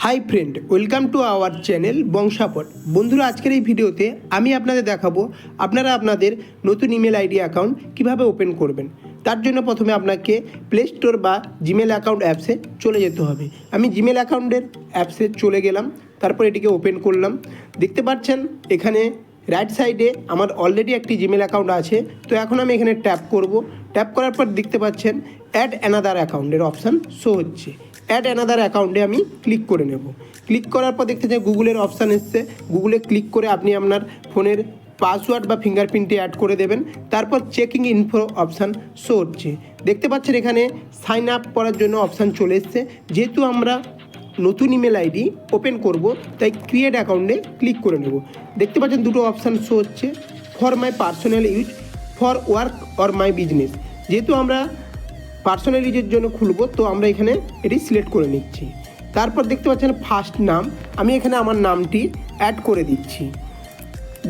High friend, welcome to our channel বংশাপট। বন্ধুরা, আজকের এই ভিডিওতে আমি আপনাদের দেখাবো আপনারা আপনাদের নতুন ইমেল আইডি অ্যাকাউন্ট কিভাবে ওপেন করবেন। তার জন্য প্রথমে আপনাকে প্লে স্টোর বা জিমেল অ্যাকাউন্ট অ্যাপসে চলে যেতে হবে। আমি জিমেল অ্যাকাউন্টের অ্যাপসে চলে গেলাম, তারপর এটিকে ওপেন করলাম। দেখতে পাচ্ছেন এখানে রাইট সাইডে আমার অলরেডি একটি জিমেল অ্যাকাউন্ট আছে। তো এখন আমি এখানে ট্যাপ করব। ট্যাপ করার পর দেখতে পাচ্ছেন অ্যাড অ্যানাদার অ্যাকাউন্টের অপশান শো হচ্ছে। অ্যাড অ্যানাদার অ্যাকাউন্টে আমি ক্লিক করে নেব। ক্লিক করার পর দেখতে চাই গুগলের অপশান এসছে। গুগলে ক্লিক করে আপনি আপনার ফোনের পাসওয়ার্ড বা ফিঙ্গারপ্রিন্টটি অ্যাড করে দেবেন। তারপর চেকিং ইনফো অপশান শো হচ্ছে। দেখতে পাচ্ছেন এখানে সাইন আপ করার জন্য অপশান চলে এসছে। যেহেতু আমরা নতুন ইমেল আইডি ওপেন করব, তাই ক্রিয়েট অ্যাকাউন্টে ক্লিক করে নেব। দেখতে পাচ্ছেন দুটো অপশান শো হচ্ছে, for my personal use, for work or my business. যেহেতু আমরা পার্সোনাল ইউজের জন্য খুলবো, তো আমরা এখানে এটি সিলেক্ট করে নিচ্ছি। তারপর দেখতে পাচ্ছেন ফার্স্ট নাম, আমি এখানে আমার নামটি অ্যাড করে দিচ্ছি।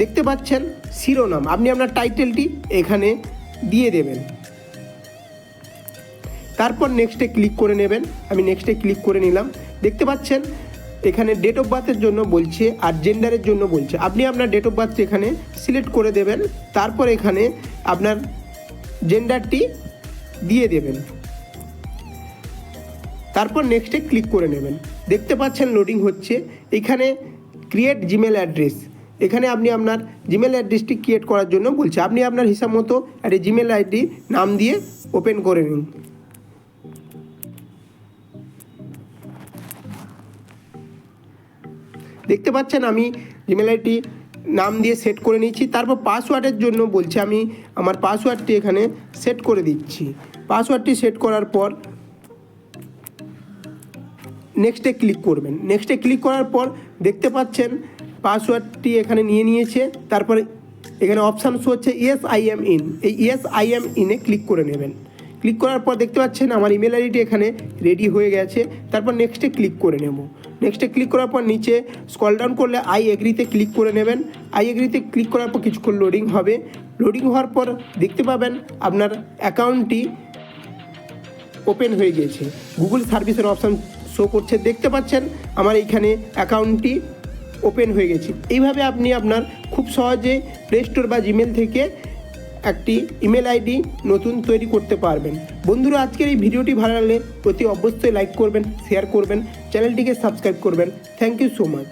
দেখতে পাচ্ছেন শিরোনাম, আপনি আপনার টাইটেলটি এখানে দিয়ে দেবেন। তারপর নেক্সটে ক্লিক করে নেবেন। আমি নেক্সটে ক্লিক করে নিলাম। দেখতে পাচ্ছেন এখানে ডেট অফ বার্থের জন্য বলছে আর জেন্ডারের জন্য বলছে। আপনি আপনার ডেট অফ বার্থ এখানে সিলেক্ট করে দেবেন। তারপর এখানে আপনার জেন্ডারটি দিয়ে দেবেন। তারপর নেক্সটে ক্লিক করে নেবেন। দেখতে পাচ্ছেন লোডিং হচ্ছে। এখানে ক্রিয়েট জিমেল অ্যাড্রেস, এখানে আপনি আপনার জিমেল অ্যাড্রেসটি ক্রিয়েট করার জন্য বলছে। আপনি আপনার হিসাব মতো একটা জিমেল আইডি নাম দিয়ে ওপেন করে নিন। দেখতে পাচ্ছেন আমি জিমেল আইডি নাম দিয়ে সেট করে নিচ্ছি। তারপর পাসওয়ার্ডের জন্য বলছে, আমি আমার পাসওয়ার্ডটি এখানে সেট করে দিচ্ছি। পাসওয়ার্ডটি সেট করার পর নেক্সটে ক্লিক করবেন। নেক্সটে ক্লিক করার পর দেখতে পাচ্ছেন পাসওয়ার্ডটি এখানে নিয়ে নিয়েছে। তারপরে এখানে অপশান শো হচ্ছে ইয়েস আই এম ইন। এই ইয়েস আই এম ইনে ক্লিক করে নেবেন। ক্লিক করার পর দেখতে পাচ্ছেন আমার ইমেল আইডিটি এখানে রেডি হয়ে গেছে। তারপর নেক্সটে ক্লিক করে নেব। নেক্সটে ক্লিক করার পর নিচে স্ক্রল ডাউন করলে আই এগ্রিতে ক্লিক করে নেবেন। আই এগ্রিতে ক্লিক করার পর কিছুক্ষণ লোডিং হবে। লোডিং হওয়ার পর দেখতে পাবেন আপনার অ্যাকাউন্টটি ওপেন হয়ে গিয়েছে। গুগল সার্ভিসের অপশান শো করছে। দেখতে পাচ্ছেন আমার এইখানে অ্যাকাউন্টটি ওপেন হয়ে গেছে। এইভাবে আপনি আপনার খুব সহজে প্লে স্টোর বা জিমেল থেকে একটি ইমেল আইডি নতুন তৈরি করতে পারবেন। বন্ধুরা, আজকের এই ভিডিওটি ভালো লাগলে অতি অবশ্যই লাইক করবেন, শেয়ার করবেন, চ্যানেলটিকে সাবস্ক্রাইব করবেন। Thank you so much.